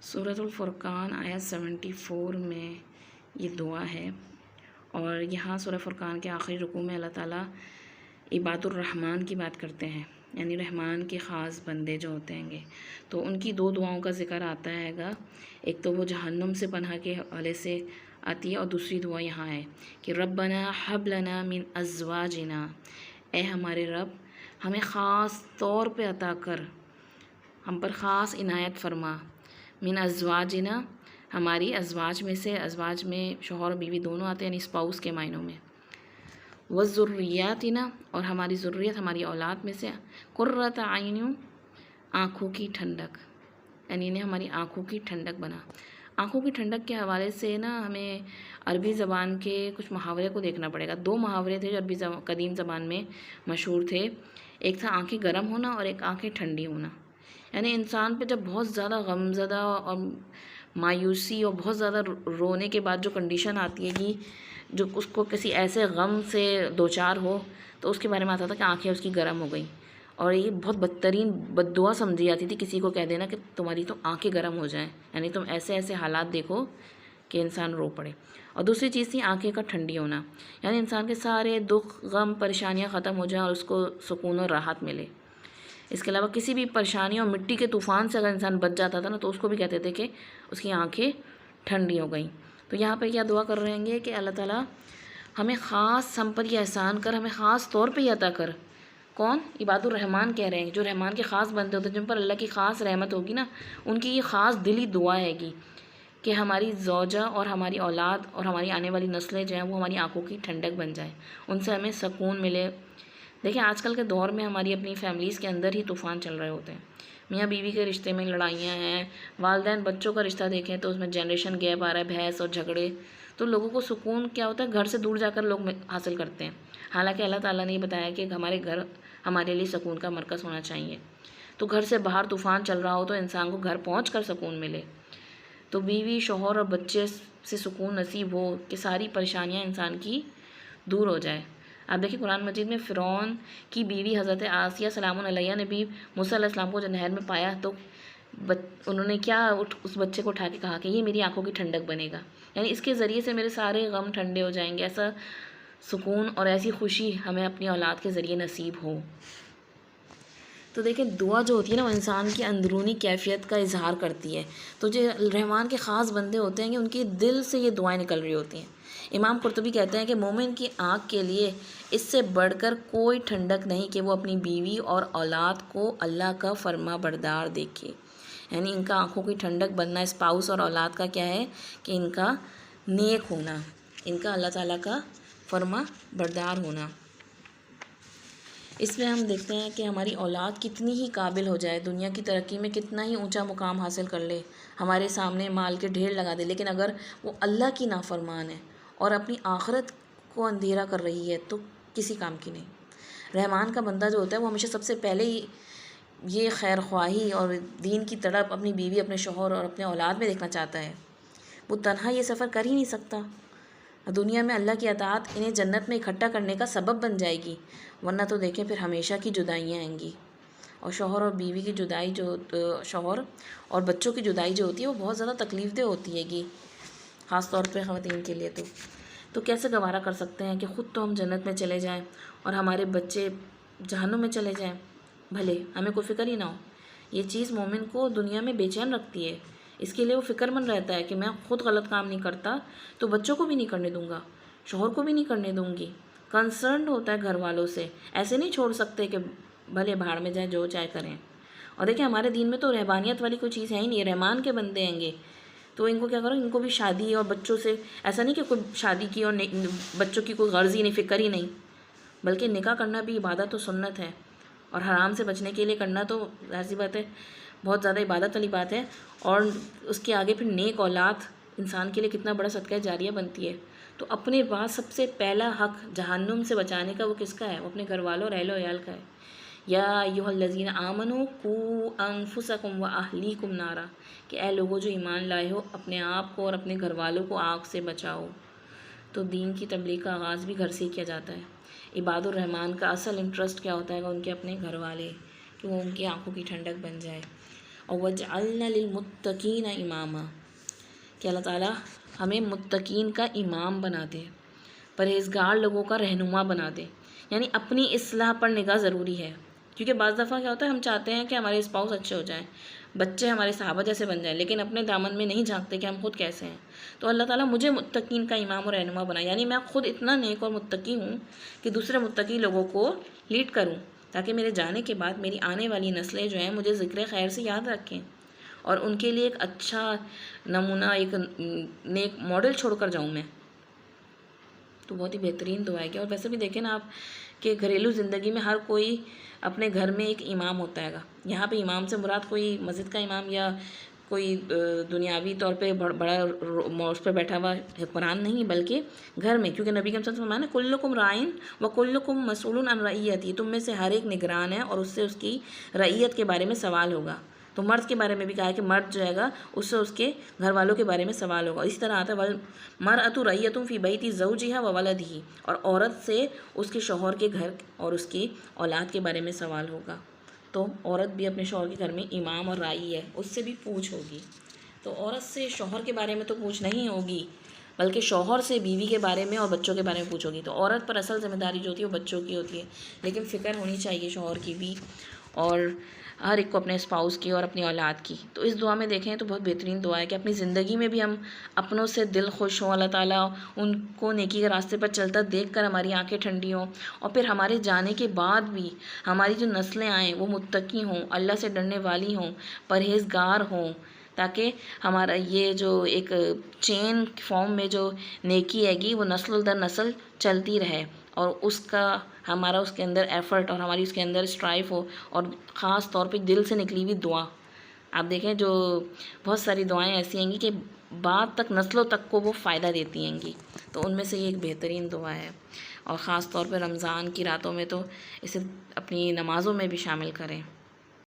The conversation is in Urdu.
سورۃ الفرقان آیت 74 میں یہ دعا ہے، اور یہاں سورہ فرقان کے آخری رکوع میں اللہ تعالیٰ عباد الرحمن کی بات کرتے ہیں، یعنی رحمان کے خاص بندے جو ہوتے ہیں گے، تو ان کی دو دعاؤں کا ذکر آتا ہے گا۔ ایک تو وہ جہنم سے پناہ کے حوالے سے آتی ہے، اور دوسری دعا یہاں ہے کہ ربنا حب لنا من ازواجنا، اے ہمارے رب ہمیں خاص طور پہ عطا کر، ہم پر خاص عنایت فرما، من ازواجنا ہماری ازواج میں سے، ازواج میں شوہر و بیوی دونوں آتے ہیں، یعنی اسپاؤس کے معنوں میں، وذریاتنا اور ہماری ذریت ہماری اولاد میں سے، قرۃ اعین آنکھوں کی ٹھنڈک، یعنی انہیں ہماری آنکھوں کی ٹھنڈک بنا۔ آنکھوں کی ٹھنڈک کے حوالے سے نا ہمیں عربی زبان کے کچھ محاورے کو دیکھنا پڑے گا۔ دو محاورے تھے جو عربی قدیم زبان میں مشہور تھے، ایک تھا آنکھیں گرم ہونا اور ایک آنکھیں ٹھنڈی ہونا۔ یعنی انسان پہ جب بہت زیادہ غم زدہ اور مایوسی اور بہت زیادہ رونے کے بعد جو کنڈیشن آتی ہے کہ جو اس کو کسی ایسے غم سے دوچار ہو، تو اس کے بارے میں آتا تھا کہ آنکھیں اس کی گرم ہو گئیں، اور یہ بہت بدترین بد دعا سمجھی جاتی تھی کسی کو کہہ دینا کہ تمہاری تو آنکھیں گرم ہو جائیں، یعنی تم ایسے ایسے حالات دیکھو کہ انسان رو پڑے۔ اور دوسری چیز تھی آنکھیں کا ٹھنڈی ہونا، یعنی انسان کے سارے دکھ غم پریشانیاں ختم ہو جائیں اور اس کو سکون اور راحت ملے۔ اس کے علاوہ کسی بھی پریشانی اور مٹی کے طوفان سے اگر انسان بچ جاتا تھا نا، تو اس کو بھی کہتے تھے کہ اس کی آنکھیں ٹھنڈی ہو گئیں۔ تو یہاں پہ کیا دعا کر رہے ہیں کہ اللہ تعالیٰ ہمیں خاص ہم پر یہ احسان کر، ہمیں خاص طور پہ یہ عطا کر۔ کون؟ عباد الرحمن کہہ رہے ہیں، جو رحمان کے خاص بندے ہوتے ہیں، جن پر اللہ کی خاص رحمت ہوگی نا، ان کی یہ خاص دلی دعا ہے گی کہ ہماری زوجہ اور ہماری اولاد اور ہماری آنے والی نسلیں جو ہیں وہ ہماری آنکھوں کی ٹھنڈک بن جائیں، ان سے ہمیں سکون ملے۔ دیکھیں آج کل کے دور میں ہماری اپنی فیملیز کے اندر ہی طوفان چل رہے ہوتے ہیں، میاں بیوی کے رشتے میں لڑائیاں ہیں، والدین بچوں کا رشتہ دیکھیں تو اس میں جنریشن گیپ آ رہا ہے، بحث اور جھگڑے، تو لوگوں کو سکون کیا ہوتا ہے، گھر سے دور جا کر لوگ حاصل کرتے ہیں، حالانکہ اللہ تعالیٰ نے یہ بتایا کہ ہمارے گھر ہمارے لیے سکون کا مرکز ہونا چاہیے۔ تو گھر سے باہر طوفان چل رہا ہو تو انسان کو گھر پہنچ کر سکون ملے، تو بیوی شوہر اور بچے سے سکون نصیب ہو کہ ساری پریشانیاں انسان کی دور ہو جائے۔ آپ دیکھیں قرآن مجید میں فرعون کی بیوی حضرت آسیہ سلام علیہ نے بھی موسیٰ علیہ السلام کو جو نہر میں پایا تو انہوں نے کیا اس بچے کو اٹھا کے کہا کہ یہ میری آنکھوں کی ٹھنڈک بنے گا، یعنی اس کے ذریعے سے میرے سارے غم ٹھنڈے ہو جائیں گے۔ ایسا سکون اور ایسی خوشی ہمیں اپنی اولاد کے ذریعے نصیب ہو۔ تو دیکھیں دعا جو ہوتی ہے نا، وہ انسان کی اندرونی کیفیت کا اظہار کرتی ہے، تو جو رحمان کے خاص بندے ہوتے ہیں کہ ان کے دل سے یہ دعائیں نکل رہی ہوتی ہیں۔ امام قرطبی کہتے ہیں کہ مومن کی آنکھ کے لیے اس سے بڑھ کر کوئی ٹھنڈک نہیں کہ وہ اپنی بیوی اور اولاد کو اللہ کا فرما بردار دیکھے، یعنی ان کا آنکھوں کی ٹھنڈک بننا اسپاؤس اور اولاد کا کیا ہے کہ ان کا نیک ہونا، ان کا اللہ تعالیٰ کا فرما بردار ہونا۔ اس میں ہم دیکھتے ہیں کہ ہماری اولاد کتنی ہی قابل ہو جائے، دنیا کی ترقی میں کتنا ہی اونچا مقام حاصل کر لے، ہمارے سامنے مال کے ڈھیر لگا دے، لیکن اگر وہ اللہ کی نافرمان ہے اور اپنی آخرت کو اندھیرا کر رہی ہے تو کسی کام کی نہیں۔ رحمان کا بندہ جو ہوتا ہے وہ ہمیشہ سب سے پہلے ہی یہ خیر خواہی اور دین کی تڑپ اپنی بیوی، اپنے شوہر اور اپنے اولاد میں دیکھنا چاہتا ہے۔ وہ تنہا یہ سفر کر ہی نہیں سکتا، دنیا میں اللہ کی اطاعت انہیں جنت میں اکٹھا کرنے کا سبب بن جائے گی، ورنہ تو دیکھیں پھر ہمیشہ کی جدائیاں آئیں گی۔ اور شوہر اور بیوی کی جدائی جو شوہر اور بچوں کی جدائی جو ہوتی ہے وہ بہت زیادہ تکلیف دہ ہوتی ہے گی، خاص طور پہ خواتین کے لیے۔ تو کیسے گوارا کر سکتے ہیں کہ خود تو ہم جنت میں چلے جائیں اور ہمارے بچے جہنم میں چلے جائیں، بھلے ہمیں کوئی فکر ہی نہ ہو۔ یہ چیز مومن کو دنیا میں بے چین رکھتی ہے، اس کے لیے وہ فکر مند رہتا ہے کہ میں خود غلط کام نہیں کرتا تو بچوں کو بھی نہیں کرنے دوں گا، شوہر کو بھی نہیں کرنے دوں گی، کنسرنڈ ہوتا ہے گھر والوں سے، ایسے نہیں چھوڑ سکتے کہ بھلے بھاڑ میں جائیں جو چاہے کریں۔ اور دیکھیں ہمارے دین میں تو رہبانیت والی کوئی چیز ہے ہی نہیں، رحمان کے بندے ہیں گے، تو ان کو کیا کرو، ان کو بھی شادی اور بچوں سے ایسا نہیں کہ کوئی شادی کی اور بچوں کی کوئی غرض ہی نہیں، فکر ہی نہیں، بلکہ نکاح کرنا بھی عبادت و سنت ہے، اور حرام سے بچنے کے لیے کرنا تو ظاہر سی بات ہے بہت زیادہ عبادت والی بات ہے، اور اس کے آگے پھر نیک اولاد انسان کے لیے کتنا بڑا صدقہ جاریہ بنتی ہے۔ تو اپنے بعد سب سے پہلا حق جہنم سے بچانے کا وہ کس کا ہے؟ وہ اپنے گھر والوں اور اہل و عیال کا ہے۔ یا ایھا الذین آمنوا قوا انفسکم واہلیکم نارا، کہ اے لوگوں جو ایمان لائے ہو اپنے آپ کو اور اپنے گھر والوں کو آگ سے بچاؤ۔ تو دین کی تبلیغ کا آغاز بھی گھر سے ہی کیا جاتا ہے۔ عباد الرحمن کا اصل انٹرسٹ کیا ہوتا ہے کہ ان کے اپنے گھر والے، کہ وہ ان کی آنکھوں کی ٹھنڈک بن جائے۔ اور وجعلنا للمتقین اماما، کہ اللہ تعالیٰ ہمیں متقین کا امام بنا دے، پرہیزگار لوگوں کا رہنما بنا دے۔ یعنی اپنی اصلاح پر نگاہ ضروری ہے، کیونکہ بعض دفعہ کیا ہوتا ہے، ہم چاہتے ہیں کہ ہمارے اسپاؤس اچھے ہو جائیں، بچے ہمارے صحابہ جیسے بن جائیں، لیکن اپنے دامن میں نہیں جھانکتے کہ ہم خود کیسے ہیں۔ تو اللہ تعالیٰ مجھے متقین کا امام اور رہنما بنا، یعنی میں خود اتنا نیک اور متقی ہوں کہ دوسرے متقی لوگوں کو لیڈ کروں، تاکہ میرے جانے کے بعد میری آنے والی نسلیں جو ہیں مجھے ذکر خیر سے یاد رکھیں، اور ان کے لیے ایک اچھا نمونہ، ایک نیک ماڈل چھوڑ کر جاؤں میں۔ تو بہت ہی بہترین دعا ہے کہ، اور ویسے بھی دیکھیں نا آپ کہ گھریلو زندگی میں ہر کوئی اپنے گھر میں ایک امام ہوتا ہے گا۔ یہاں پہ امام سے مراد کوئی مسجد کا امام یا کوئی دنیاوی طور پہ بڑا اس پہ بیٹھا ہوا حکمران نہیں، بلکہ گھر میں، کیونکہ نبی کے صلی اللہ علیہ وسلم نے کلکم رائن و کلکم مسئول عن رعیتہ، تم میں سے ہر ایک نگران ہے اور اس سے اس کی رعیت کے بارے میں سوال ہوگا۔ تو مرد کے بارے میں بھی کہا ہے کہ مرد جو ہے گا اس سے اس کے گھر والوں کے بارے میں سوال ہوگا۔ اسی طرح آتا ہے والمرأۃ رعیۃ فی بیت زوجہا و ولدہ، اور عورت سے اس کے شوہر کے گھر اور اس کی اولاد کے بارے میں سوال ہوگا۔ تو عورت بھی اپنے شوہر کے گھر میں امام اور رائی ہے، اس سے بھی پوچھ ہوگی۔ تو عورت سے شوہر کے بارے میں تو پوچھ نہیں ہوگی، بلکہ شوہر سے بیوی کے بارے میں اور بچوں کے بارے میں پوچھ ہوگی۔ تو عورت پر اصل ذمہ داری جو ہوتی ہے وہ بچوں کی ہوتی ہے، لیکن فکر ہونی چاہیے شوہر کی بھی، اور ہر ایک کو اپنے اسپاؤس کی اور اپنی اولاد کی۔ تو اس دعا میں دیکھیں تو بہت بہترین دعا ہے کہ اپنی زندگی میں بھی ہم اپنوں سے دل خوش ہوں، اللہ تعالیٰ ان کو نیکی کے راستے پر چلتا دیکھ کر ہماری آنکھیں ٹھنڈی ہوں، اور پھر ہمارے جانے کے بعد بھی ہماری جو نسلیں آئیں وہ متقی ہوں، اللہ سے ڈرنے والی ہوں، پرہیزگار ہوں، تاکہ ہمارا یہ جو ایک چین فارم میں جو نیکی ہے گی وہ نسل در نسل چلتی رہے، اور اس کا ہمارا اس کے اندر ایفرٹ اور ہماری اس کے اندر اسٹرائف ہو، اور خاص طور پہ دل سے نکلی ہوئی دعا۔ آپ دیکھیں جو بہت ساری دعائیں ایسی ہیں گی کہ بعد تک نسلوں تک کو وہ فائدہ دیتی ہیں گی، تو ان میں سے یہ ایک بہترین دعا ہے، اور خاص طور پہ رمضان کی راتوں میں تو اسے اپنی نمازوں میں بھی شامل کریں۔